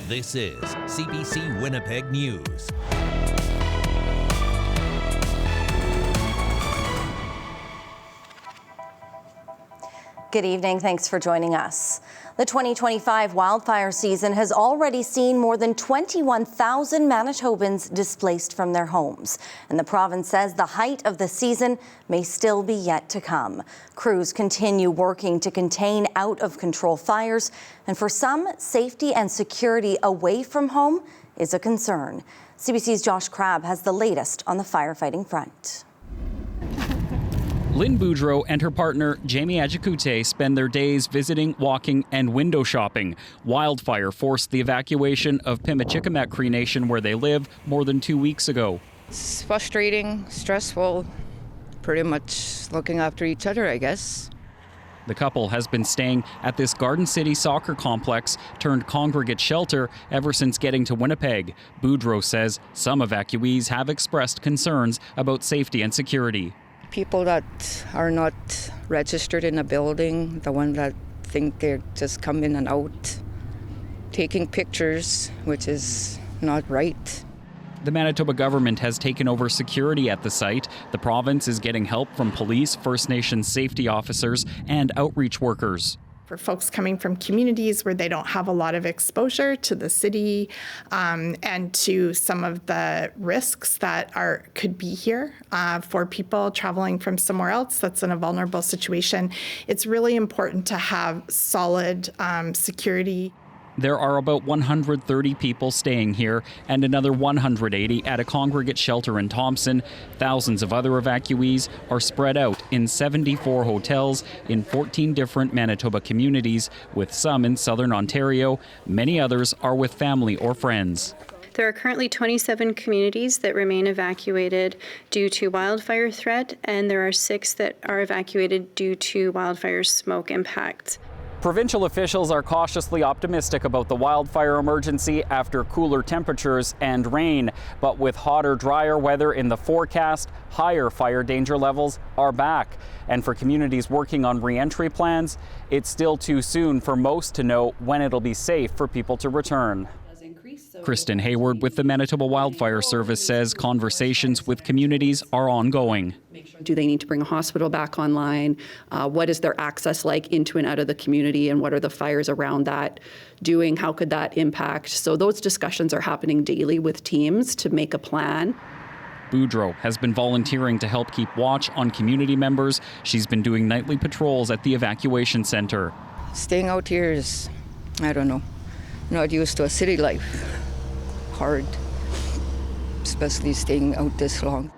This is CBC Winnipeg News. Good evening. Thanks for joining us. The 2025 wildfire season has already seen more than 21,000 Manitobans displaced from their homes. And the province says the height of the season may still be yet to come. Crews continue working to contain out-of-control fires. And for some, safety and security away from home is a concern. CBC's Josh Crabb has the latest on the firefighting front. Lynn Boudreau and her partner, Jamie Adjikute, spend their days visiting, walking, and window shopping. Wildfire forced the evacuation of Pimicikamak Cree Nation, where they live, more than 2 weeks ago. It's frustrating, stressful, pretty much looking after each other, I guess. The couple has been staying at this Garden City soccer complex turned congregate shelter ever since getting to Winnipeg. Boudreau says some evacuees have expressed concerns about safety and security. People that are not registered in a building, the ones that think they're just come in and out, taking pictures, which is not right. The Manitoba government has taken over security at the site. The province is getting help from police, First Nations safety officers, and outreach workers. For folks coming from communities where they don't have a lot of exposure to the city and to some of the risks that could be here for people traveling from somewhere else that's in a vulnerable situation, it's really important to have solid security. There are about 130 people staying here and another 180 at a congregate shelter in Thompson. Thousands of other evacuees are spread out in 74 hotels in 14 different Manitoba communities, with some in southern Ontario. Many others are with family or friends. There are currently 27 communities that remain evacuated due to wildfire threat, and there are 6 that are evacuated due to wildfire smoke impact. Provincial officials are cautiously optimistic about the wildfire emergency after cooler temperatures and rain. But with hotter, drier weather in the forecast, higher fire danger levels are back. And for communities working on re-entry plans, it's still too soon for most to know when it'll be safe for people to return. Kristen Hayward with the Manitoba Wildfire Service says conversations with communities are ongoing. Do they need to bring a hospital back online? What is their access like into and out of the community, and what are the fires around that doing? How could that impact? So those discussions are happening daily with teams to make a plan. Boudreau has been volunteering to help keep watch on community members. She's been doing nightly patrols at the evacuation center. Staying out here is, I don't know, not used to a city life. Hard, especially staying out this long.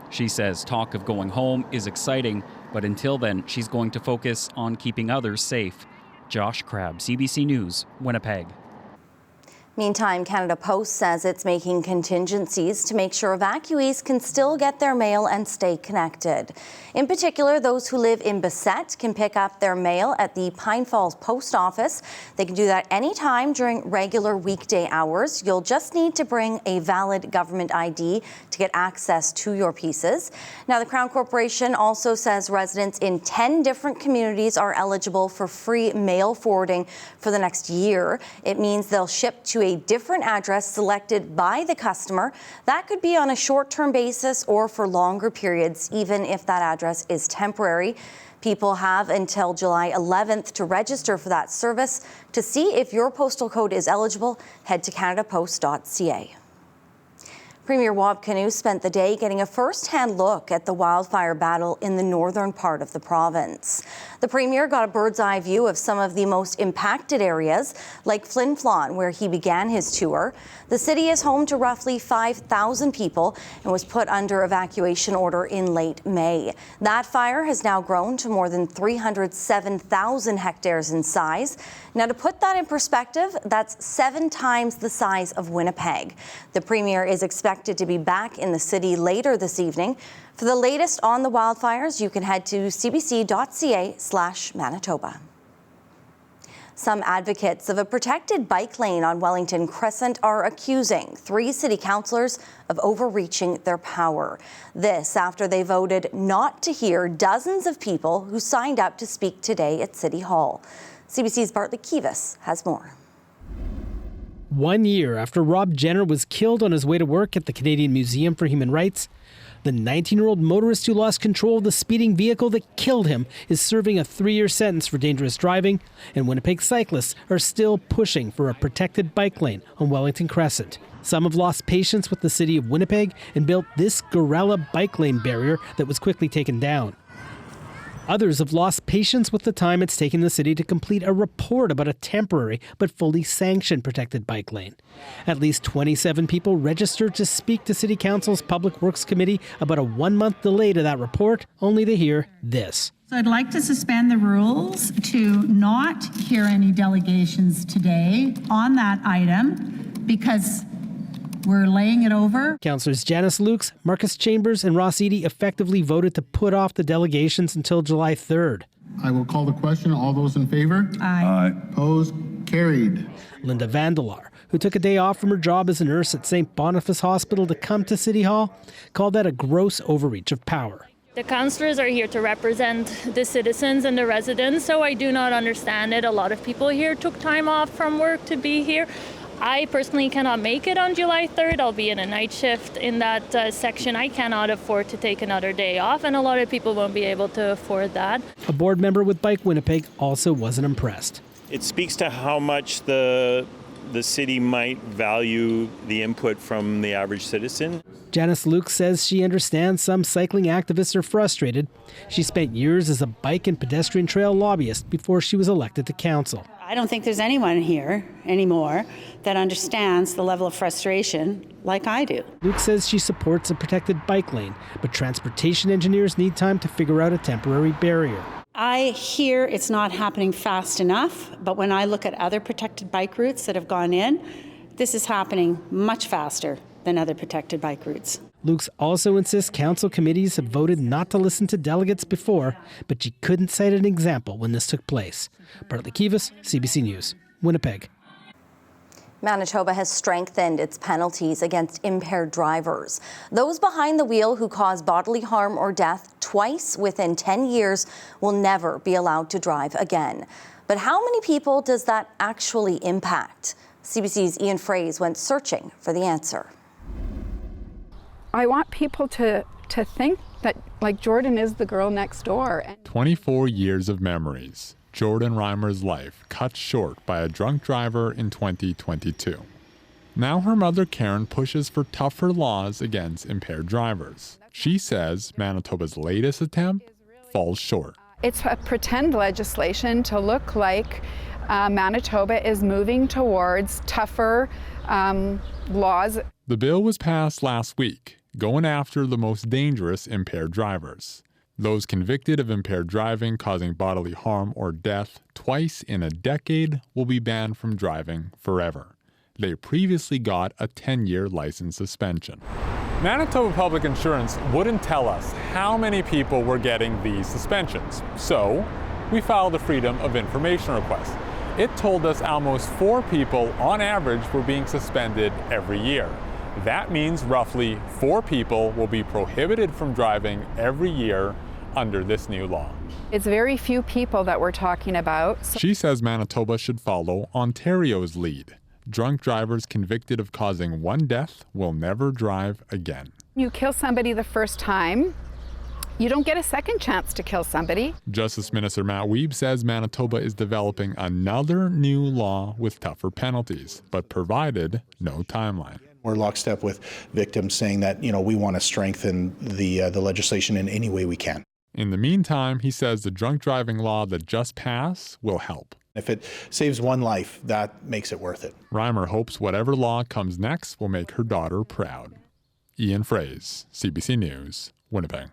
She says talk of going home is exciting, but until then, she's going to focus on keeping others safe. Josh Crabb, CBC News, Winnipeg. Meantime, Canada Post says it's making contingencies to make sure evacuees can still get their mail and stay connected. In particular, those who live in Bassett can pick up their mail at the Pine Falls Post Office. They can do that anytime during regular weekday hours. You'll just need to bring a valid government ID to get access to your pieces. Now, the Crown Corporation also says residents in 10 different communities are eligible for free mail forwarding for the next year. It means they'll ship to a different address selected by the customer. That could be on a short-term basis or for longer periods, even if that address is temporary. People have until July 11th to register for that service. To see if your postal code is eligible, head to canadapost.ca. Premier Wab Kinew spent the day getting a first-hand look at the wildfire battle in the northern part of the province. The Premier got a bird's-eye view of some of the most impacted areas, like Flin Flon, where he began his tour. The city is home to roughly 5,000 people and was put under evacuation order in late May. That fire has now grown to more than 307,000 hectares in size. Now, to put that in perspective, that's 7 times the size of Winnipeg. The Premier is expected to be back in the city later this evening. For the latest on the wildfires, you can head to cbc.ca/Manitoba. Some advocates of a protected bike lane on Wellington Crescent are accusing 3 city councillors of overreaching their power. This after they voted not to hear dozens of people who signed up to speak today at City Hall. CBC's Bartley Kivas has more. 1 year after Rob Jenner was killed on his way to work at the Canadian Museum for Human Rights, the 19-year-old motorist who lost control of the speeding vehicle that killed him is serving a 3-year sentence for dangerous driving, and Winnipeg cyclists are still pushing for a protected bike lane on Wellington Crescent. Some have lost patience with the city of Winnipeg and built this gorilla bike lane barrier that was quickly taken down. Others have lost patience with the time it's taken the city to complete a report about a temporary but fully sanctioned protected bike lane. At least 27 people registered to speak to City Council's Public Works Committee about a 1-month delay to that report, only to hear this. So I'd like to suspend the rules to not hear any delegations today on that item because we're laying it over. Councillors Janice Lukes, Marcus Chambers and Ross Eady effectively voted to put off the delegations until July 3rd. I will call the question. All those in favor? Aye. Opposed? Carried. Linda Vandelar, who took a day off from her job as a nurse at St. Boniface Hospital to come to City Hall, called that a gross overreach of power. The councillors are here to represent the citizens and the residents, so I do not understand it. A lot of people here took time off from work to be here. I personally cannot make it on July 3rd. I'll be in a night shift in that section. I cannot afford to take another day off, and a lot of people won't be able to afford that. A board member with Bike Winnipeg also wasn't impressed. It speaks to how much the city might value the input from the average citizen. Janice Luke says she understands some cycling activists are frustrated. She spent years as a bike and pedestrian trail lobbyist before she was elected to council. I don't think there's anyone here anymore that understands the level of frustration like I do. Luke says she supports a protected bike lane, but transportation engineers need time to figure out a temporary barrier. I hear it's not happening fast enough, but when I look at other protected bike routes that have gone in, this is happening much faster than other protected bike routes. Luke's also insists council committees have voted not to listen to delegates before, but she couldn't cite an example when this took place. Bartley Kivas, CBC News, Winnipeg. Manitoba has strengthened its penalties against impaired drivers. Those behind the wheel who cause bodily harm or death twice within 10 years will never be allowed to drive again. But how many people does that actually impact? CBC's Ian Fraze went searching for the answer. I want people to think that, like, Jordan is the girl next door. 24 years of memories. Jordan Reimer's life cut short by a drunk driver in 2022. Now her mother Karen pushes for tougher laws against impaired drivers. She says Manitoba's latest attempt falls short. It's a pretend legislation to look like Manitoba is moving towards tougher laws. The bill was passed last week, going after the most dangerous impaired drivers. Those convicted of impaired driving causing bodily harm or death twice in a decade will be banned from driving forever. They previously got a 10-year license suspension. Manitoba Public Insurance wouldn't tell us how many people were getting these suspensions, so we filed a Freedom of Information request. It told us almost 4 people on average were being suspended every year. That means roughly 4 people will be prohibited from driving every year under this new law. It's very few people that we're talking about. She says Manitoba should follow Ontario's lead. Drunk drivers convicted of causing 1 death will never drive again. You kill somebody the first time, you don't get a second chance to kill somebody. Justice Minister Matt Wiebe says Manitoba is developing another new law with tougher penalties, but provided no timeline. We're lockstep with victims saying that, we want to strengthen the legislation in any way we can. In the meantime, he says the drunk driving law that just passed will help. If it saves 1 life, that makes it worth it. Reimer hopes whatever law comes next will make her daughter proud. Ian Fraze, CBC News, Winnipeg.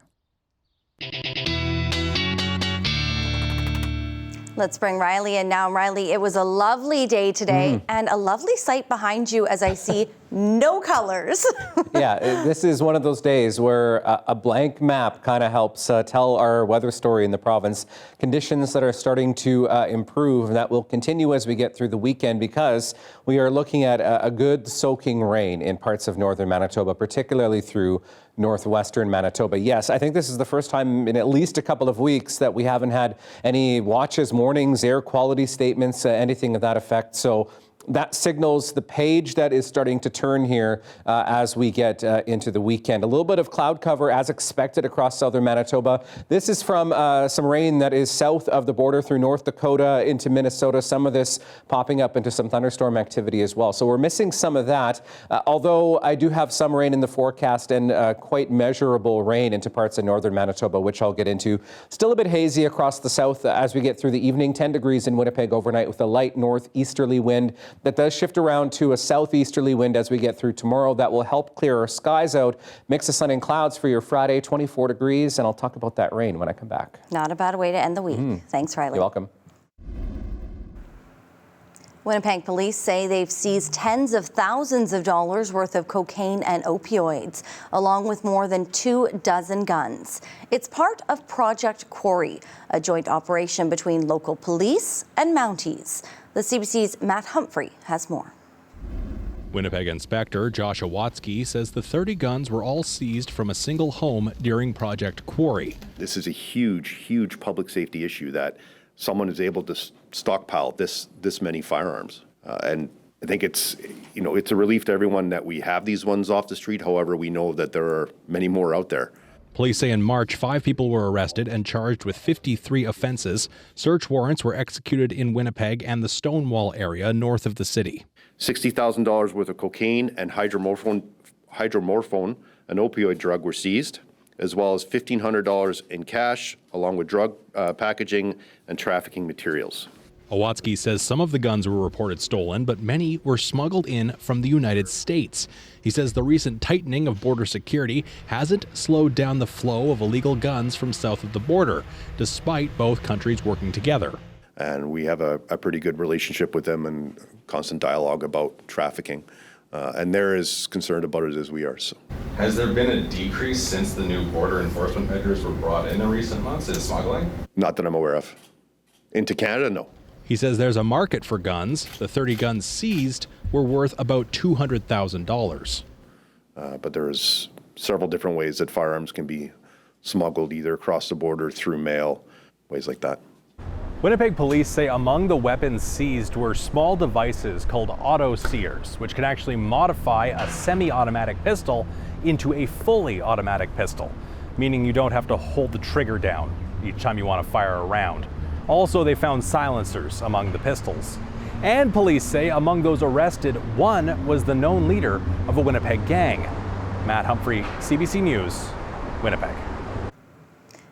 Let's bring Riley in now. Riley, it was a lovely day today and a lovely sight behind you as I see no colors. Yeah, this is one of those days where a blank map kind of helps tell our weather story in the province. Conditions that are starting to improve, and that will continue as we get through the weekend because we are looking at a good soaking rain in parts of northern Manitoba, particularly through northwestern Manitoba. Yes, I think this is the first time in at least a couple of weeks that we haven't had any watches, warnings, air quality statements, anything of that effect. So That signals the page that is starting to turn here as we get into the weekend. A little bit of cloud cover as expected across southern Manitoba. This is from some rain that is south of the border through North Dakota into Minnesota. Some of this popping up into some thunderstorm activity as well. So we're missing some of that, although I do have some rain in the forecast and quite measurable rain into parts of northern Manitoba, which I'll get into. Still a bit hazy across the south as we get through the evening. 10 degrees in Winnipeg overnight with a light northeasterly wind. That does shift around to a southeasterly wind as we get through tomorrow. That will help clear our skies out. Mix of sun and clouds for your Friday, 24 degrees. And I'll talk about that rain when I come back. Not a bad way to end the week. Thanks, Riley. You're welcome. Winnipeg police say they've seized tens of thousands of dollars worth of cocaine and opioids, along with more than 24 guns. It's part of Project Quarry, a joint operation between local police and Mounties. The CBC's Matt Humphrey has more. Winnipeg Inspector Josh Awatsky says the 30 guns were all seized from a single home during Project Quarry. This is a huge public safety issue that someone is able to stockpile this many firearms. And I think it's a relief to everyone that we have these ones off the street. However, we know that there are many more out there. Police say in March, 5 people were arrested and charged with 53 offenses. Search warrants were executed in Winnipeg and the Stonewall area north of the city. $60,000 worth of cocaine and hydromorphone, an opioid drug, were seized, as well as $1,500 in cash, along with drug packaging and trafficking materials. Awatsky says some of the guns were reported stolen, but many were smuggled in from the United States. He says the recent tightening of border security hasn't slowed down the flow of illegal guns from south of the border, despite both countries working together. And we have a pretty good relationship with them and constant dialogue about trafficking. And they're as concerned about it as we are. So. Has there been a decrease since the new border enforcement measures were brought in recent months in smuggling? Not that I'm aware of. Into Canada, no. He says there's a market for guns. The 30 guns seized were worth about $200,000. But there's several different ways that firearms can be smuggled, either across the border, through mail, ways like that. Winnipeg police say among the weapons seized were small devices called auto sears, which can actually modify a semi-automatic pistol into a fully automatic pistol, meaning you don't have to hold the trigger down each time you want to fire a round. Also, they found silencers among the pistols. And police say among those arrested, one was the known leader of a Winnipeg gang. Matt Humphrey, CBC News, Winnipeg.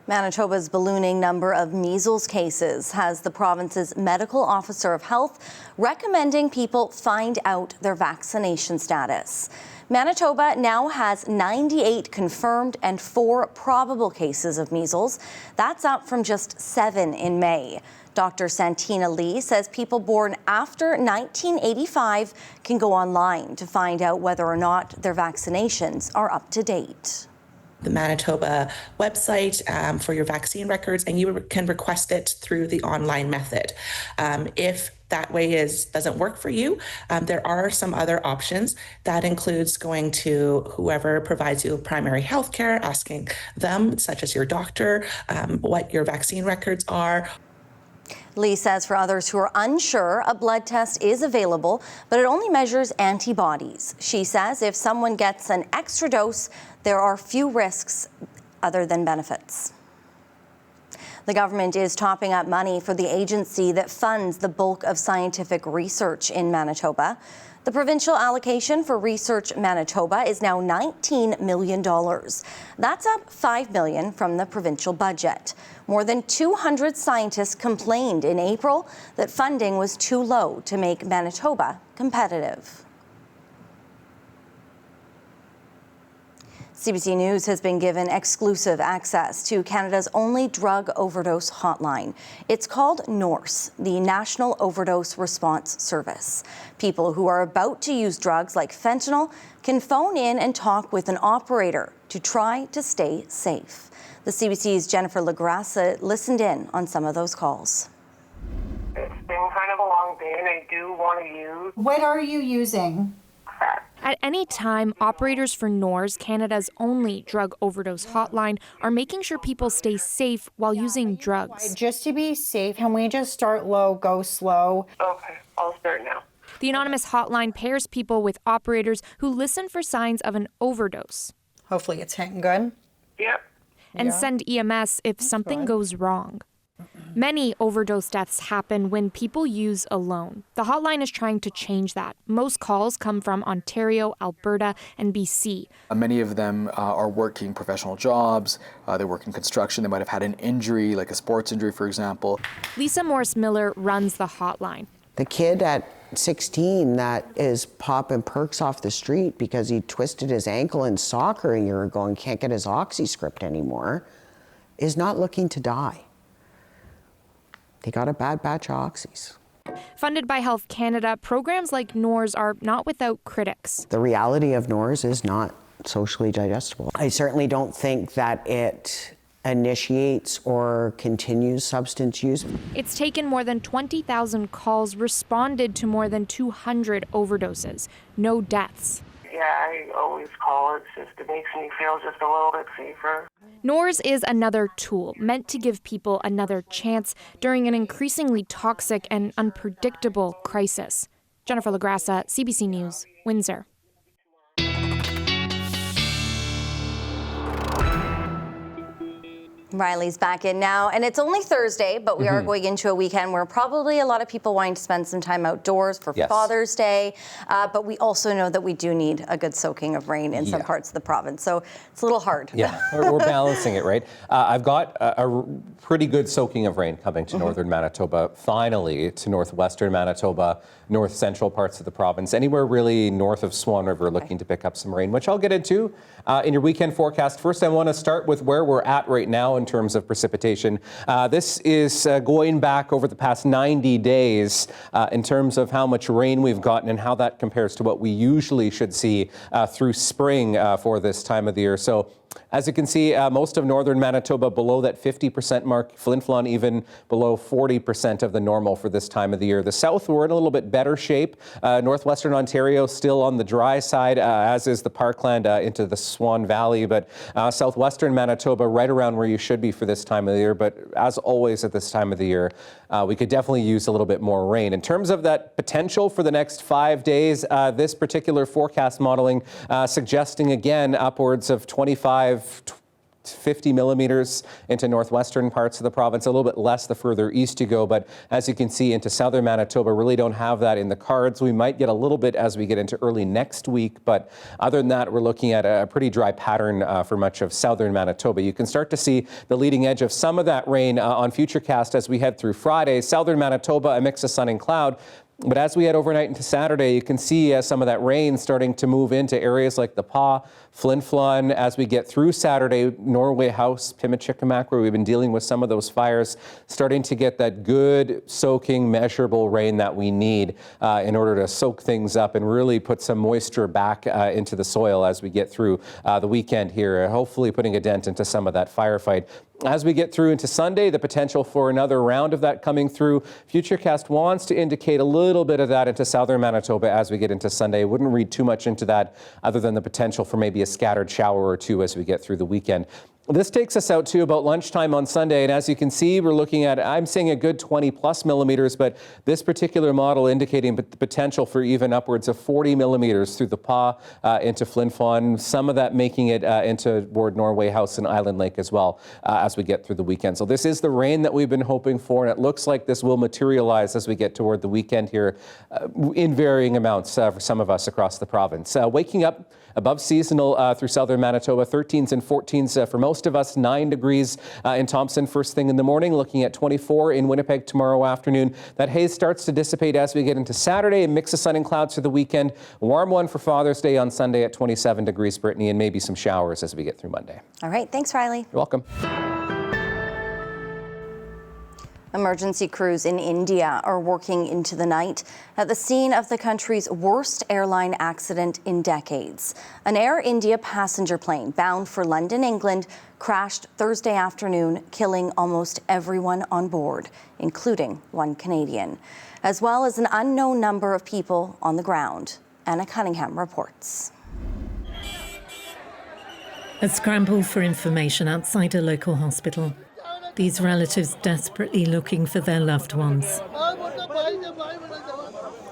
Manitoba's ballooning number of measles cases has the province's medical officer of health recommending people find out their vaccination status. Manitoba now has 98 confirmed and 4 probable cases of measles. That's up from just 7 in May. Dr. Santina Lee says people born after 1985 can go online to find out whether or not their vaccinations are up to date. The Manitoba website for your vaccine records, and you can request it through the online method. If that way doesn't work for you, there are some other options. That includes going to whoever provides you primary health care, asking them, such as your doctor, what your vaccine records are. Lee says for others who are unsure, a blood test is available, but it only measures antibodies. She says if someone gets an extra dose, there are few risks other than benefits. The government is topping up money for the agency that funds the bulk of scientific research in Manitoba. The provincial allocation for Research Manitoba is now $19 million. That's up $5 million from the provincial budget. More than 200 scientists complained in April that funding was too low to make Manitoba competitive. CBC News has been given exclusive access to Canada's only drug overdose hotline. It's called NORSE, the National Overdose Response Service. People who are about to use drugs like fentanyl can phone in and talk with an operator to try to stay safe. The CBC's Jennifer LaGrassa listened in on some of those calls. It's been kind of a long day and I do want to use. What are you using? At any time, operators for NORSE, Canada's only drug overdose hotline, are making sure people stay safe while using drugs. Just to be safe, can we just start low, go slow? Okay, I'll start now. The anonymous hotline pairs people with operators who listen for signs of an overdose. Hopefully it's handgun. Yep. And send EMS if something goes wrong. Many overdose deaths happen when people use alone. The hotline is trying to change that. Most calls come from Ontario, Alberta, and BC. Many of them are working professional jobs. They work in construction. They might have had an injury, like a sports injury, for example. Lisa Morris-Miller runs the hotline. The kid at 16 that is popping perks off the street because he twisted his ankle in soccer a year ago and can't get his oxyscript anymore is not looking to die. They got a bad batch of oxys. Funded by Health Canada, programs like NORS are not without critics. The reality of NORS is not socially digestible. I certainly don't think that it initiates or continues substance use. It's taken more than 20,000 calls, responded to more than 200 overdoses. No deaths. Yeah, I always call. It makes me feel just a little bit safer. NORS is another tool meant to give people another chance during an increasingly toxic and unpredictable crisis. Jennifer LaGrassa, CBC News, Windsor. Riley's back in now, and it's only Thursday, but we are going into a weekend where probably a lot of people wanting to spend some time outdoors for Father's Day, but we also know that we do need a good soaking of rain in some parts of the province, so it's a little hard. Yeah, we're balancing it, right? I've got a pretty good soaking of rain coming to northern Manitoba, finally to northwestern Manitoba, north central parts of the province, anywhere really north of Swan River looking to pick up some rain, which I'll get into in your weekend forecast. First, I want to start with where we're at right now in terms of precipitation. This is going back over the past 90 days in terms of how much rain we've gotten and how that compares to what we usually should see through spring for this time of the year. So as you can see, most of northern Manitoba below that 50% mark, Flin Flon even below 40% of the normal for this time of the year. The south, we're in a little bit better shape. Northwestern Ontario still on the dry side, as is the Parkland into the Swan Valley, but southwestern Manitoba right around where you should be for this time of the year. But as always at this time of the year, we could definitely use a little bit more rain. In terms of that potential for the next 5 days, this particular forecast modeling suggesting again upwards of 50 millimeters into northwestern parts of the province, a little bit less the further east you go. But as you can see, into southern Manitoba, really don't have that in the cards. We might get a little bit as we get into early next week. But other than that, we're looking at a pretty dry pattern for much of southern Manitoba. You can start to see the leading edge of some of that rain on Futurecast as we head through Friday. Southern Manitoba, a mix of sun and cloud. But as we head overnight into Saturday, you can see some of that rain starting to move into areas like the Pas, Flin Flon. As we get through Saturday, Norway House, Pimicikamak, where we've been dealing with some of those fires, starting to get that good, soaking, measurable rain that we need in order to soak things up and really put some moisture back into the soil as we get through the weekend here, hopefully putting a dent into some of that firefight. As we get through into Sunday, the potential for another round of that coming through. Futurecast wants to indicate a little bit of that into southern Manitoba as we get into Sunday. I wouldn't read too much into that other than the potential for maybe a scattered shower or two as we get through the weekend. This takes us out to about lunchtime on Sunday, and as you can see, we're looking at, I'm seeing a good 20 plus millimeters, but this particular model indicating the potential for even upwards of 40 millimeters through the Pas into Flin Flon, some of that making it into toward Norway House and Island Lake as well as we get through the weekend. So this is the rain that we've been hoping for, and it looks like this will materialize as we get toward the weekend here in varying amounts for some of us across the province. Waking up above seasonal through southern Manitoba, 13s and 14s for most of us, 9 degrees in Thompson first thing in the morning, looking at 24 in Winnipeg tomorrow afternoon. That haze starts to dissipate as we get into Saturday, a mix of sun and clouds for the weekend. A warm one for Father's Day on Sunday at 27 degrees, Brittany, and maybe some showers as we get through Monday. All right, thanks, Riley. You're welcome. Emergency crews in India are working into the night at the scene of the country's worst airline accident in decades. An Air India passenger plane bound for London, England, crashed Thursday afternoon, killing almost everyone on board, including one Canadian, as well as an unknown number of people on the ground. Anna Cunningham reports. A scramble for information outside a local hospital. These relatives desperately looking for their loved ones.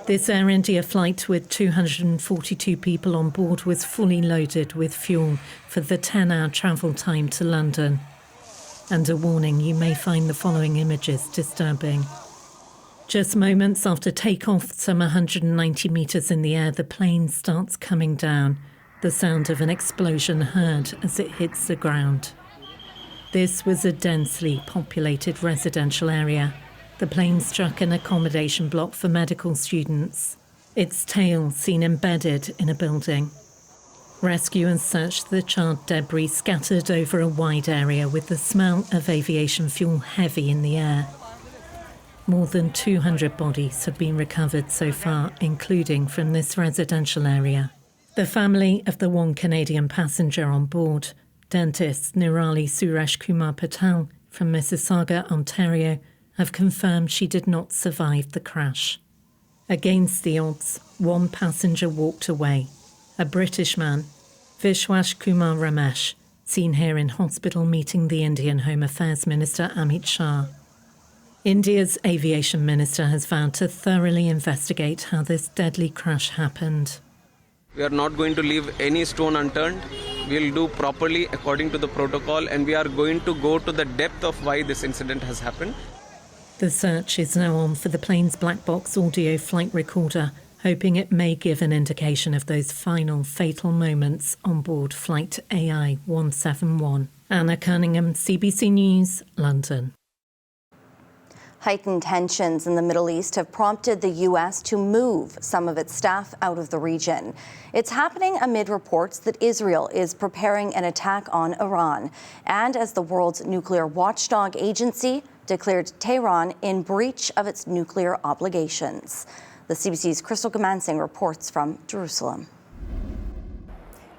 This Air India flight with 242 people on board was fully loaded with fuel for the 10-hour travel time to London. And a warning, you may find the following images disturbing. Just moments after takeoff, some 190 metres in the air, the plane starts coming down. The sound of an explosion heard as it hits the ground. This was a densely populated residential area. The plane struck an accommodation block for medical students. Its tail seen embedded in a building. Rescuers searched the charred debris scattered over a wide area with the smell of aviation fuel heavy in the air. More than 200 bodies have been recovered so far, including from this residential area. The family of the one Canadian passenger on board, dentist Nirali Suresh Kumar Patel from Mississauga, Ontario, have confirmed she did not survive the crash. Against the odds, one passenger walked away. A British man, Vishwash Kumar Ramesh, seen here in hospital meeting the Indian Home Affairs Minister Amit Shah. India's aviation minister has vowed to thoroughly investigate how this deadly crash happened. We are not going to leave any stone unturned. We'll do properly according to the protocol, and we are going to go to the depth of why this incident has happened. The search is now on for the plane's black box audio flight recorder, hoping it may give an indication of those final fatal moments on board Flight AI 171. Anna Cunningham, CBC News, London. Heightened tensions in the Middle East have prompted the U.S. to move some of its staff out of the region. It's happening amid reports that Israel is preparing an attack on Iran, and as the world's nuclear watchdog agency declared Tehran in breach of its nuclear obligations. The CBC's Crystal Gamansing reports from Jerusalem.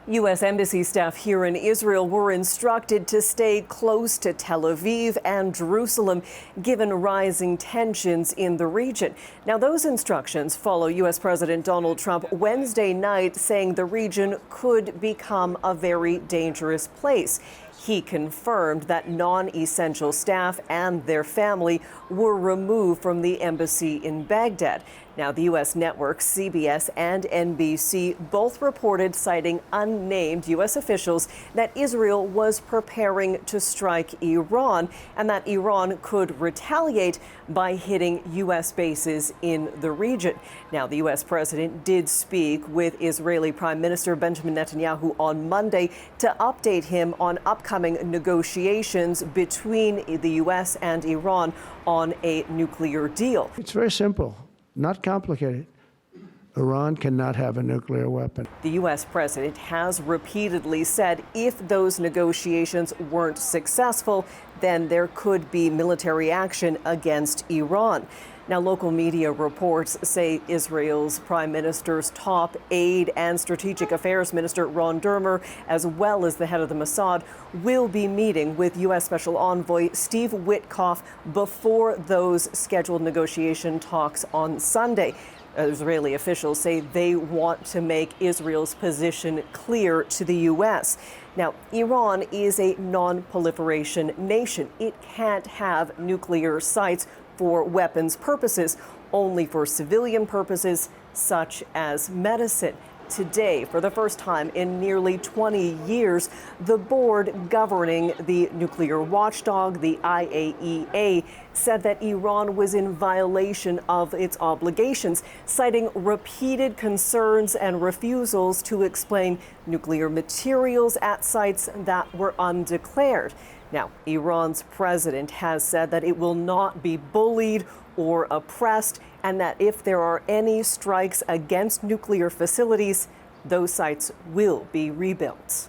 U.S. Embassy staff here in Israel were instructed to stay close to Tel Aviv and Jerusalem, given rising tensions in the region. Now, those instructions follow U.S. President Donald Trump Wednesday night saying the region could become a very dangerous place. He confirmed that non-essential staff and their family were removed from the embassy in Baghdad. Now, the U.S. networks CBS and NBC both reported, citing unnamed U.S. officials, that Israel was preparing to strike Iran and that Iran could retaliate by hitting U.S. bases in the region. Now, the U.S. president did speak with Israeli Prime Minister Benjamin Netanyahu on Monday to update him on upcoming negotiations between the U.S. and Iran on a nuclear deal. It's very simple. Not complicated. Iran cannot have a nuclear weapon. The U.S. president has repeatedly said if those negotiations weren't successful, then there could be military action against Iran. Now, local media reports say Israel's prime minister's top aide and strategic affairs minister Ron Dermer, as well as the head of the Mossad, will be meeting with U.S. Special Envoy Steve Witkoff before those scheduled negotiation talks on Sunday. Israeli officials say they want to make Israel's position clear to the U.S. Now, Iran is a non-proliferation nation. It can't have nuclear sites for weapons purposes, only for civilian purposes such as medicine. Today, for the first time in nearly 20 years, the board governing the nuclear watchdog, the IAEA, said that Iran was in violation of its obligations, citing repeated concerns and refusals to explain nuclear materials at sites that were undeclared. Now, Iran's president has said that it will not be bullied or oppressed, and that if there are any strikes against nuclear facilities, those sites will be rebuilt.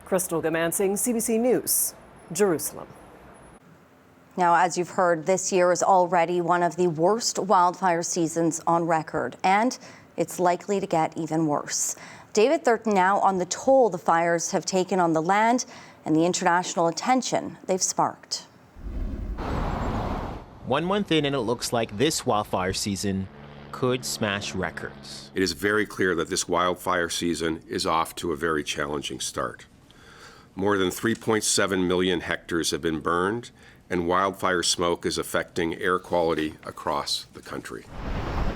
Crystal Gamansing, CBC News, Jerusalem. Now, as you've heard, this year is already one of the worst wildfire seasons on record, and it's likely to get even worse. David Thurton now on the toll the fires have taken on the land and the international attention they've sparked. 1 month in, and it looks like this wildfire season could smash records. It is very clear that this wildfire season is off to a very challenging start. More than 3.7 million hectares have been burned, and wildfire smoke is affecting air quality across the country.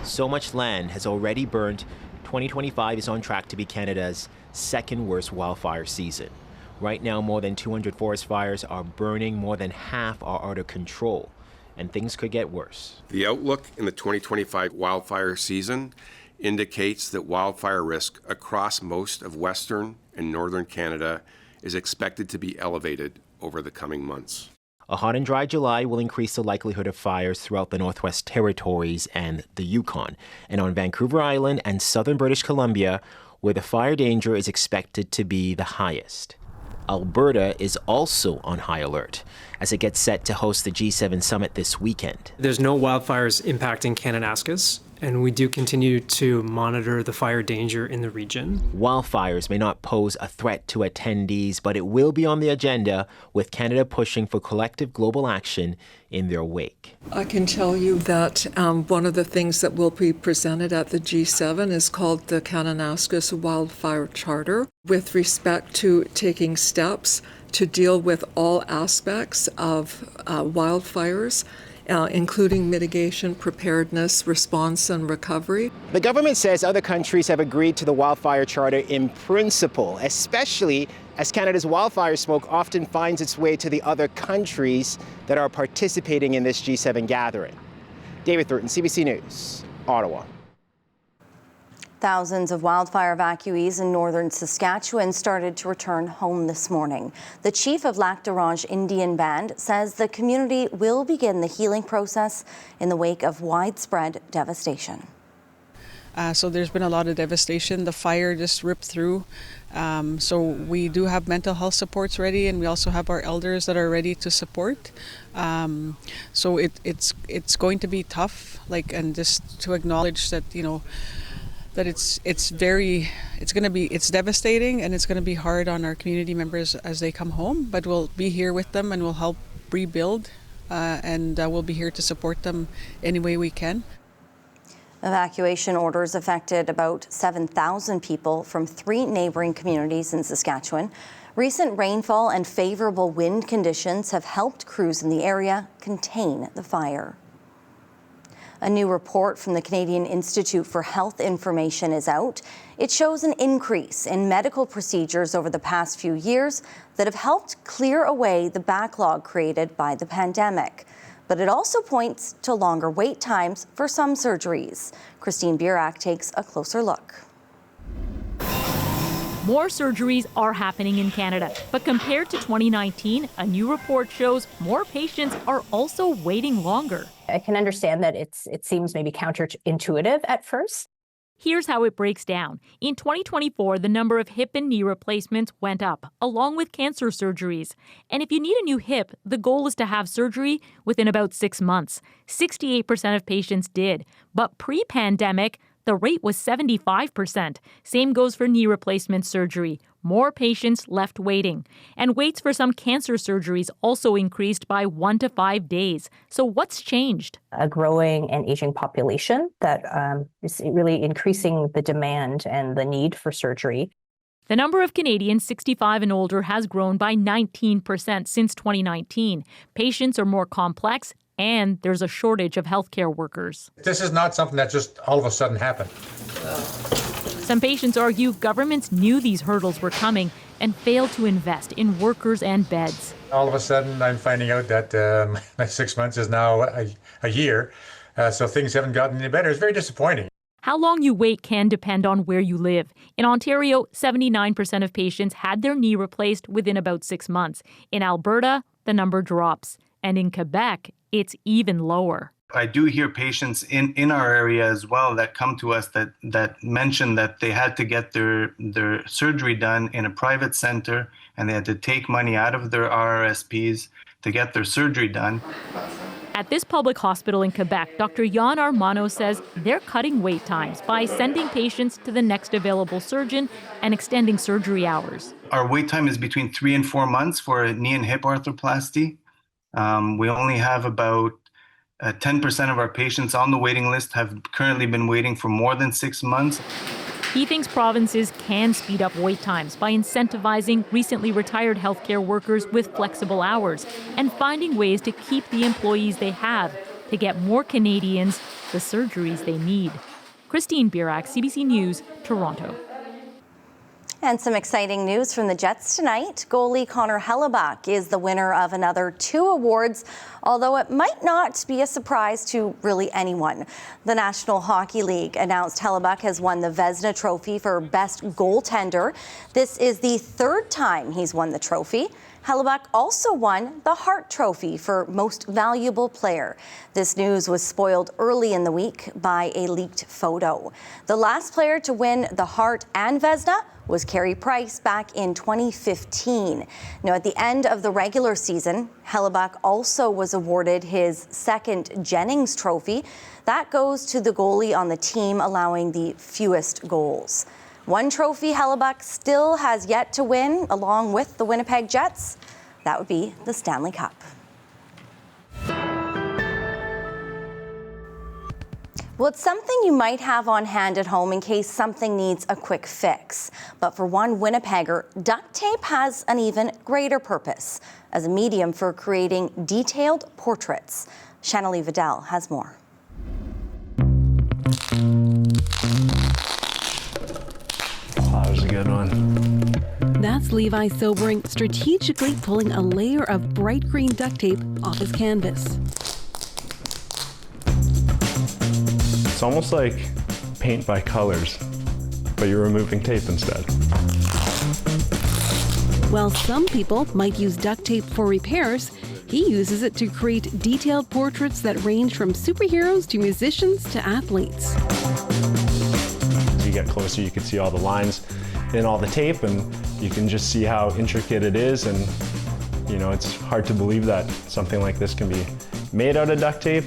So much land has already burned. 2025 is on track to be Canada's second worst wildfire season. Right now, more than 200 forest fires are burning, more than half are out of control, and things could get worse. The outlook in the 2025 wildfire season indicates that wildfire risk across most of Western and Northern Canada is expected to be elevated over the coming months. A hot and dry July will increase the likelihood of fires throughout the Northwest Territories and the Yukon, and on Vancouver Island and southern British Columbia, where the fire danger is expected to be the highest. Alberta is also on high alert as it gets set to host the G7 summit this weekend. There's no wildfires impacting Kananaskis, and we do continue to monitor the fire danger in the region. Wildfires may not pose a threat to attendees, but it will be on the agenda, with Canada pushing for collective global action in their wake. I can tell you that one of the things that will be presented at the G7 is called the Kananaskis Wildfire Charter, with respect to taking steps to deal with all aspects of wildfires, including mitigation, preparedness, response, and recovery. The government says other countries have agreed to the Wildfire Charter in principle, especially as Canada's wildfire smoke often finds its way to the other countries that are participating in this G7 gathering. David Thurton, CBC News, Ottawa. Thousands of wildfire evacuees in northern Saskatchewan started to return home this morning. The chief of Lac de Range Indian Band says the community will begin the healing process in the wake of widespread devastation. So there's been a lot of devastation. The fire just ripped through. So we do have mental health supports ready, and we also have our elders that are ready to support. So it's going to be tough, and just to acknowledge that, that it's devastating, and it's going to be hard on our community members as they come home, but we'll be here with them and we'll help rebuild, and we'll be here to support them any way we can. Evacuation orders affected about 7,000 people from 3 neighboring communities in Saskatchewan. Recent rainfall and favorable wind conditions have helped crews in the area contain the fire. A new report from the Canadian Institute for Health Information is out. It shows an increase in medical procedures over the past few years that have helped clear away the backlog created by the pandemic. But it also points to longer wait times for some surgeries. Christine Burak takes a closer look. More surgeries are happening in Canada, but compared to 2019, a new report shows more patients are also waiting longer. I can understand that it seems maybe counterintuitive at first. Here's how it breaks down. In 2024, the number of hip and knee replacements went up, along with cancer surgeries. And if you need a new hip, the goal is to have surgery within about 6 months. 68% of patients did. But pre-pandemic, the rate was 75%. Same goes for knee replacement surgery. More patients left waiting. And waits for some cancer surgeries also increased by 1 to 5 days. So what's changed? A growing and aging population that is really increasing the demand and the need for surgery. The number of Canadians 65 and older has grown by 19% since 2019. Patients are more complex, and there's a shortage of healthcare workers. This is not something that just all of a sudden happened. Some patients argue governments knew these hurdles were coming and failed to invest in workers and beds. All of a sudden, I'm finding out that my 6 months is now a year, so things haven't gotten any better. It's very disappointing. How long you wait can depend on where you live. In Ontario, 79% of patients had their knee replaced within about 6 months. In Alberta, the number drops. And in Quebec, it's even lower. I do hear patients in our area as well that come to us that mention that they had to get their surgery done in a private center, and they had to take money out of their RRSPs to get their surgery done. At this public hospital in Quebec, Dr. Jan Armano says they're cutting wait times by sending patients to the next available surgeon and extending surgery hours. Our wait time is between 3 and 4 months for a knee and hip arthroplasty. We only have about 10% of our patients on the waiting list have currently been waiting for more than 6 months. He thinks provinces can speed up wait times by incentivizing recently retired healthcare workers with flexible hours and finding ways to keep the employees they have to get more Canadians the surgeries they need. Christine Birak, CBC News, Toronto. And some exciting news from the Jets tonight. Goalie Connor Hellebuyck is the winner of another 2 awards, although it might not be a surprise to really anyone. The National Hockey League announced Hellebuyck has won the Vezina Trophy for Best Goaltender. This is the 3rd time he's won the trophy. Hellebuyck also won the Hart Trophy for Most Valuable Player. This news was spoiled early in the week by a leaked photo. The last player to win the Hart and Vezina was Carey Price back in 2015. Now, at the end of the regular season, Hellebuyck also was awarded his 2nd Jennings Trophy. That goes to the goalie on the team allowing the fewest goals. One trophy Hellebuyck still has yet to win, along with the Winnipeg Jets. That would be the Stanley Cup. Well, it's something you might have on hand at home in case something needs a quick fix. But for one Winnipegger, duct tape has an even greater purpose as a medium for creating detailed portraits. Channelie Vidal has more. That was a good one. That's Levi Sobering strategically pulling a layer of bright green duct tape off his canvas. It's almost like paint by colors, but you're removing tape instead. While some people might use duct tape for repairs, he uses it to create detailed portraits that range from superheroes to musicians to athletes. As you get closer, you can see all the lines in all the tape, and you can just see how intricate it is. And you know, it's hard to believe that something like this can be made out of duct tape.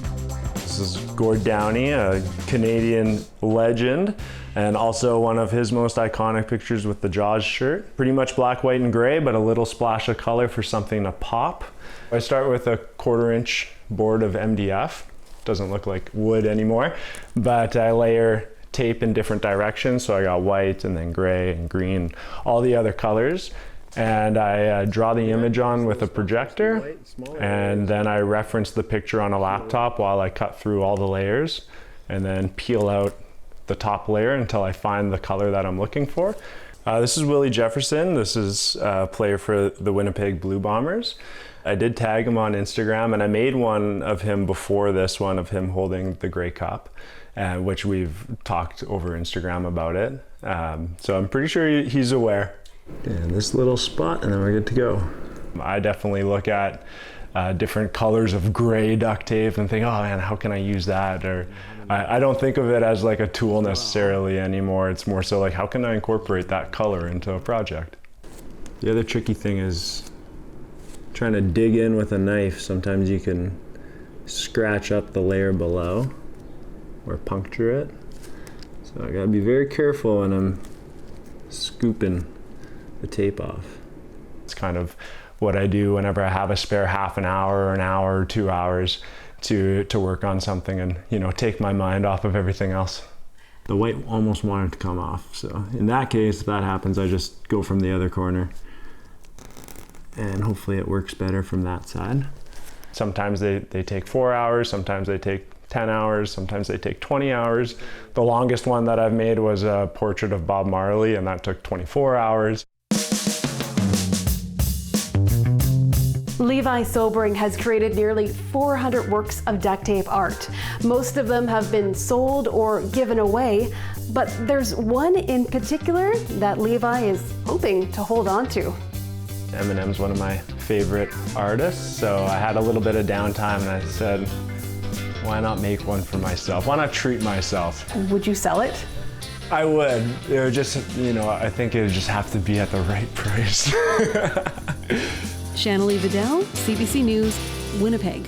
This is Gord Downie, a Canadian legend, and also one of his most iconic pictures with the Jaws shirt. Pretty much black, white, and gray, but a little splash of color for something to pop. I start with a 1/4-inch board of MDF. Doesn't look like wood anymore, but I layer tape in different directions. So I got white and then gray and green, all the other colors. And I draw the image on with a projector, and then I reference the picture on a laptop while I cut through all the layers and then peel out the top layer until I find the color that I'm looking for. This is Willie Jefferson. This is a player for the Winnipeg Blue Bombers. I did tag him on Instagram, and I made one of him before this one of him holding the Grey Cup, which we've talked over Instagram about it. So I'm pretty sure he's aware. And this little spot, and then we're good to go. I definitely look at different colors of gray duct tape and think, oh man, how can I use that? Or I don't think of it as like a tool necessarily anymore. It's more so like, how can I incorporate that color into a project? The other tricky thing is trying to dig in with a knife. Sometimes you can scratch up the layer below or puncture it. So I gotta be very careful when I'm scooping the tape off. It's kind of what I do whenever I have a spare half an hour or an hour or 2 hours to work on something and, you know, take my mind off of everything else. The white almost wanted to come off, so in that case, if that happens, I just go from the other corner and hopefully it works better from that side. Sometimes they take 4 hours, sometimes they take 10 hours, sometimes they take 20 hours. The longest one that I've made was a portrait of Bob Marley, and that took 24 hours. Levi Sobering has created nearly 400 works of duct tape art. Most of them have been sold or given away, but there's one in particular that Levi is hoping to hold on to. Eminem's one of my favorite artists, so I had a little bit of downtime and I said, why not make one for myself? Why not treat myself? Would you sell it? I would. It would just, you know, I think it would just have to be at the right price. Channelie Vidal, CBC News, Winnipeg.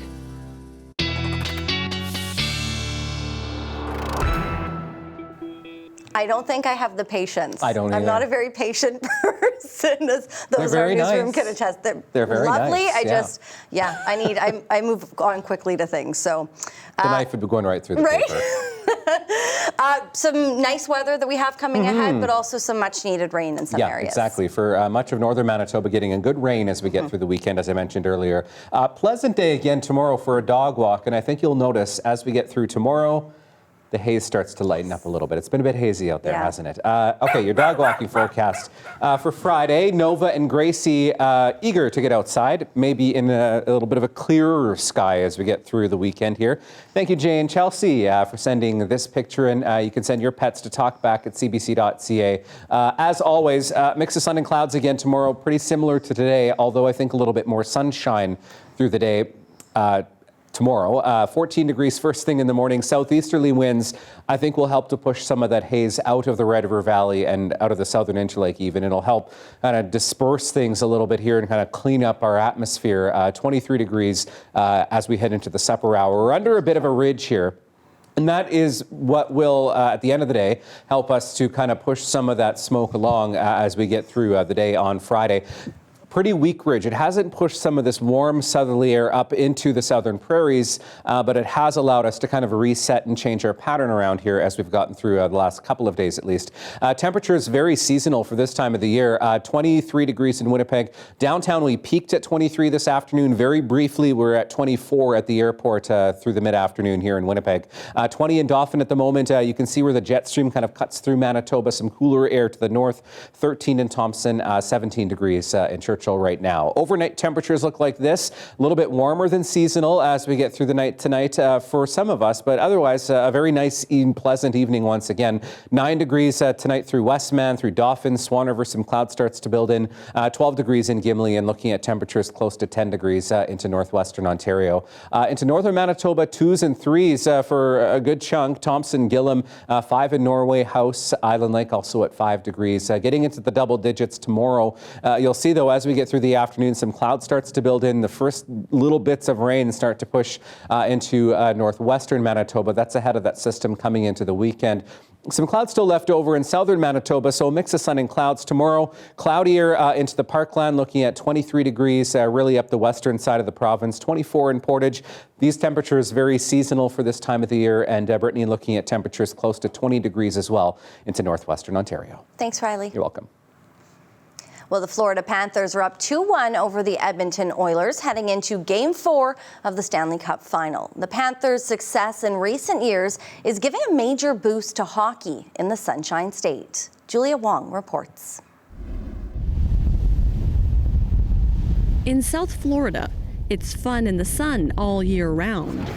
I don't think I have the patience. I don't I'm either. not a very patient person, as those very in our newsroom nice. can attest. They're very lovely. nice, I move on quickly to things. So The knife would be going right through the right? paper. Some nice weather that we have coming ahead, but also some much needed rain in some areas. Exactly. For much of northern Manitoba, getting a good rain as we get through the weekend, as I mentioned earlier. Pleasant day again tomorrow for a dog walk, and I think you'll notice as we get through tomorrow, the haze starts to lighten up a little bit. It's been a bit hazy out there, hasn't it? Okay, your dog walking forecast for Friday. Nova and Gracie eager to get outside, maybe in a little bit of a clearer sky as we get through the weekend here. Thank you, Jay and Chelsea, for sending this picture in. You can send your pets to talkback@cbc.ca. As always, mix of sun and clouds again tomorrow, pretty similar to today, although I think a little bit more sunshine through the day. Tomorrow, 14 degrees first thing in the morning. Southeasterly winds, I think, will help to push some of that haze out of the Red River Valley and out of the southern Interlake even. It'll help kind of disperse things a little bit here and kind of clean up our atmosphere. 23 degrees as we head into the supper hour. We're under a bit of a ridge here. And that is what will, at the end of the day, help us to kind of push some of that smoke along as we get through the day on Friday. Pretty weak ridge. It hasn't pushed some of this warm southerly air up into the southern prairies, but it has allowed us to kind of reset and change our pattern around here as we've gotten through the last couple of days at least. Temperatures very seasonal for this time of the year. 23 degrees in Winnipeg. Downtown we peaked at 23 this afternoon. Very briefly we're at 24 at the airport through the mid-afternoon here in Winnipeg. 20 in Dauphin at the moment. You can see where the jet stream kind of cuts through Manitoba. Some cooler air to the north. 13 in Thompson. 17 degrees in Churchill right now. Overnight temperatures look like this, a little bit warmer than seasonal as we get through the night tonight for some of us, but otherwise a very nice and pleasant evening once again. 9 degrees tonight through Westman, through Dauphin, Swan River, some cloud starts to build in. 12 degrees in Gimli, and looking at temperatures close to 10 degrees into northwestern Ontario. Into northern Manitoba, 2s and 3s for a good chunk. Thompson, Gillam, 5 in Norway, House, Island Lake also at 5 degrees. Getting into the double digits tomorrow. You'll see though as we get through the afternoon, some cloud starts to build in. The first little bits of rain start to push into northwestern Manitoba. That's ahead of that system coming into the weekend. Some clouds still left over in southern Manitoba, so a mix of sun and clouds tomorrow. Cloudier into the Parkland, looking at 23 degrees, really up the western side of the province, 24 in Portage. These temperatures very seasonal for this time of the year, and Brittany looking at temperatures close to 20 degrees as well into northwestern Ontario. Thanks, Riley. You're welcome. Well, the Florida Panthers are up 2-1 over the Edmonton Oilers, heading into Game 4 of the Stanley Cup Final. The Panthers' success in recent years is giving a major boost to hockey in the Sunshine State. Julia Wong reports. In South Florida, it's fun in the sun all year round.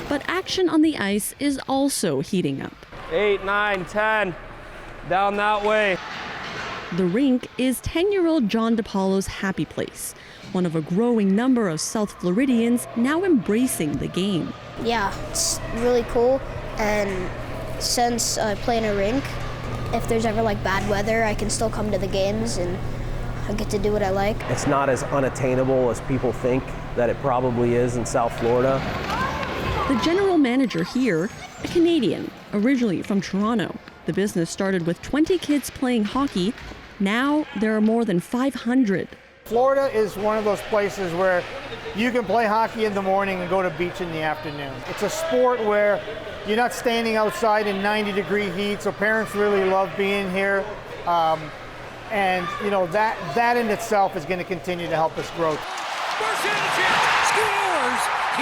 But action on the ice is also heating up. 8, 9, 10, down that way. The rink is 10-year-old John DePaulo's happy place, one of a growing number of South Floridians now embracing the game. Yeah, it's really cool, and since I play in a rink, if there's ever like bad weather, I can still come to the games and I get to do what I like. It's not as unattainable as people think that it probably is in South Florida. The general manager here, a Canadian, originally from Toronto. The business started with 20 kids playing hockey. Now there are more than 500. Florida is one of those places where you can play hockey in the morning and go to beach in the afternoon. It's a sport where you're not standing outside in 90-degree heat, so parents really love being here. And you know that in itself is going to continue to help us grow.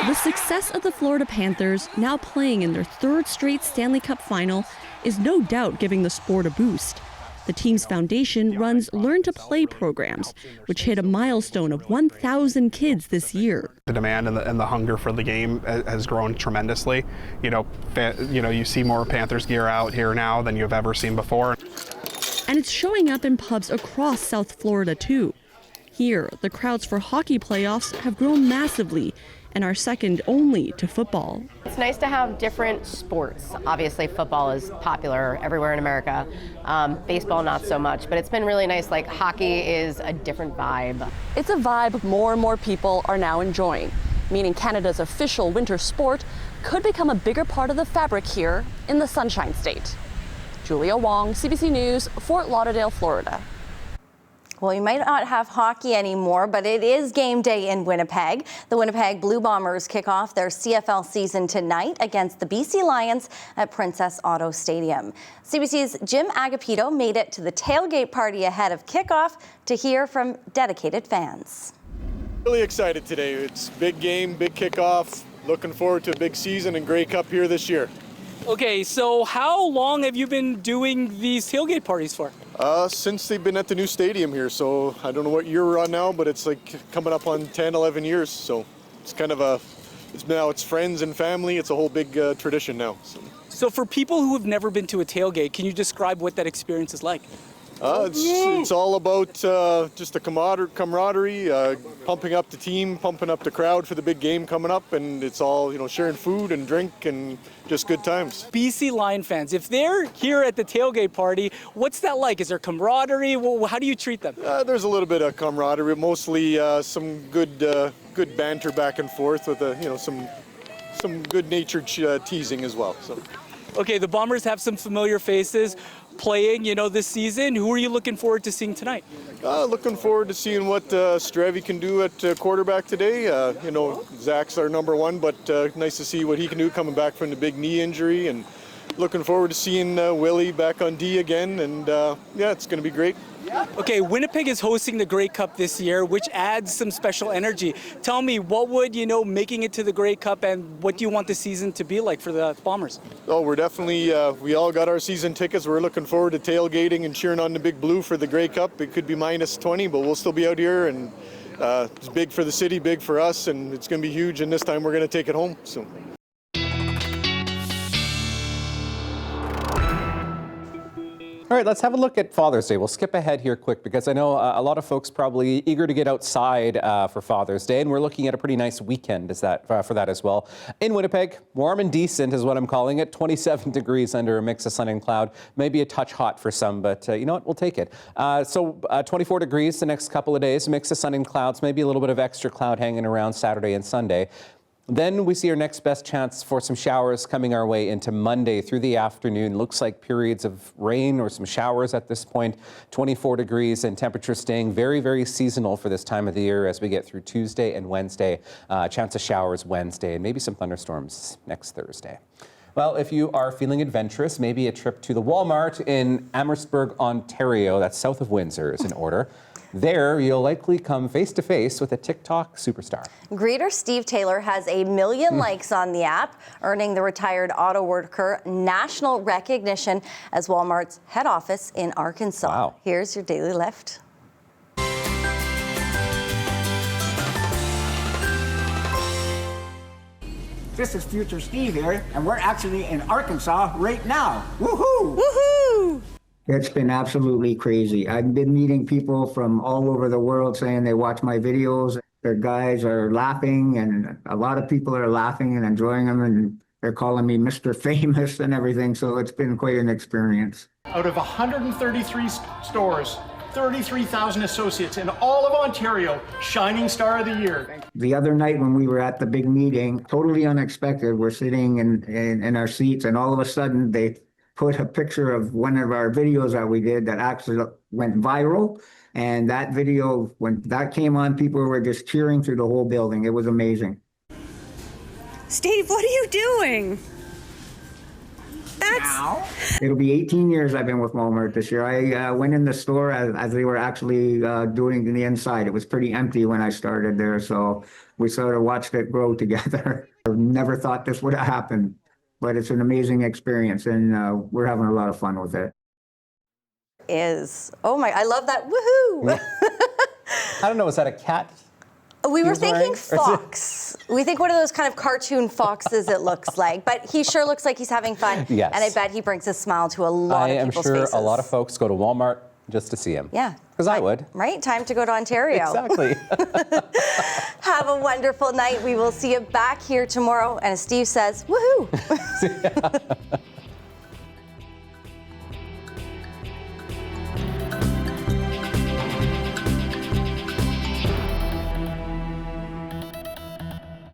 The success of the Florida Panthers, now playing in their third straight Stanley Cup final, is no doubt giving the sport a boost. The team's foundation runs Learn to Play programs, which hit a milestone of 1,000 kids this year. The demand and the hunger for the game has grown tremendously. You see more Panthers gear out here now than you've ever seen before. And it's showing up in pubs across South Florida too. Here, the crowds for hockey playoffs have grown massively and are second only to football. It's nice to have different sports. Obviously, football is popular everywhere in America. Baseball, not so much, but it's been really nice. Like, hockey is a different vibe. It's a vibe more and more people are now enjoying, meaning Canada's official winter sport could become a bigger part of the fabric here in the Sunshine State. Julia Wong, CBC News, Fort Lauderdale, Florida. Well, you might not have hockey anymore, but it is game day in Winnipeg. The Winnipeg Blue Bombers kick off their CFL season tonight against the BC Lions at Princess Auto Stadium. CBC's Jim Agapito made it to the tailgate party ahead of kickoff to hear from dedicated fans. Really excited today. It's big game, big kickoff. Looking forward to a big season and Grey Cup here this year. Okay, so how long have you been doing these tailgate parties for? Since they've been at the new stadium here, so I don't know what year we're on now, but it's like coming up on 10, 11 years, so it's kind of it's friends and family, it's a whole big tradition now. So for people who have never been to a tailgate, can you describe what that experience is like? It's all about just the camaraderie, pumping up the team, pumping up the crowd for the big game coming up, and it's all, sharing food and drink and just good times. BC Lion fans, if they're here at the tailgate party, what's that like? Is there camaraderie? How do you treat them? There's a little bit of camaraderie, mostly some good banter back and forth with some good-natured teasing as well. So. Okay, the Bombers have some familiar faces playing, this season. Who are you looking forward to seeing tonight? Looking forward to seeing what Stravy can do at quarterback today. Zach's our number one, but nice to see what he can do coming back from the big knee injury. And looking forward to seeing Willie back on D again. And it's going to be great. Okay, Winnipeg is hosting the Grey Cup this year, which adds some special energy. Tell me, what would, making it to the Grey Cup, and what do you want the season to be like for the Bombers? Oh, we're definitely, we all got our season tickets. We're looking forward to tailgating and cheering on the Big Blue for the Grey Cup. It could be minus 20, but we'll still be out here, and it's big for the city, big for us, and it's going to be huge, and this time we're going to take it home. So. All right, let's have a look at Father's Day. We'll skip ahead here quick because I know a lot of folks probably eager to get outside for Father's Day, and we're looking at a pretty nice weekend for that as well. In Winnipeg, warm and decent is what I'm calling it. 27 degrees under a mix of sun and cloud. Maybe a touch hot for some, but you know what? We'll take it. 24 degrees the next couple of days, mix of sun and clouds, maybe a little bit of extra cloud hanging around Saturday and Sunday. Then we see our next best chance for some showers coming our way into Monday through the afternoon. Looks like periods of rain or some showers at this point. 24 degrees and temperature staying very, very seasonal for this time of the year as we get through Tuesday and Wednesday. Chance of showers Wednesday and maybe some thunderstorms next Thursday. Well, if you are feeling adventurous, maybe a trip to the Walmart in Amherstburg, Ontario, that's south of Windsor, is in order. There, you'll likely come face-to-face with a TikTok superstar. Greeter Steve Taylor has 1 million likes on the app, earning the retired auto worker national recognition as Walmart's head office in Arkansas. Wow. Here's your Daily Lift. This is Future Steve here, and we're actually in Arkansas right now. Woohoo! Woohoo! It's been absolutely crazy. I've been meeting people from all over the world saying they watch my videos. Their guys are laughing, and a lot of people are laughing and enjoying them, and they're calling me Mr. Famous and everything, so it's been quite an experience. Out of 133 stores, 33,000 associates in all of Ontario, Shining Star of the Year. The other night when we were at the big meeting, totally unexpected, we're sitting in our seats, and all of a sudden they put a picture of one of our videos that we did that actually went viral. And that video, when that came on, people were just cheering through the whole building. It was amazing. Steve, what are you doing? It'll be 18 years I've been with Walmart this year. I went in the store as they were actually doing the inside. It was pretty empty when I started there, so we sort of watched it grow together. I never thought this would have happened. But it's an amazing experience, and we're having a lot of fun with it. Oh my, I love that, woohoo! I don't know, is that a cat? We were thinking fox. We think one of those kind of cartoon foxes it looks like, but he sure looks like he's having fun. Yes. And I bet he brings a smile to a lot of people's faces. I am sure a lot of folks go to Walmart just to see him. Yeah. Because I would. Right? Time to go to Ontario. Exactly. Have a wonderful night. We will see you back here tomorrow. And as Steve says, woohoo!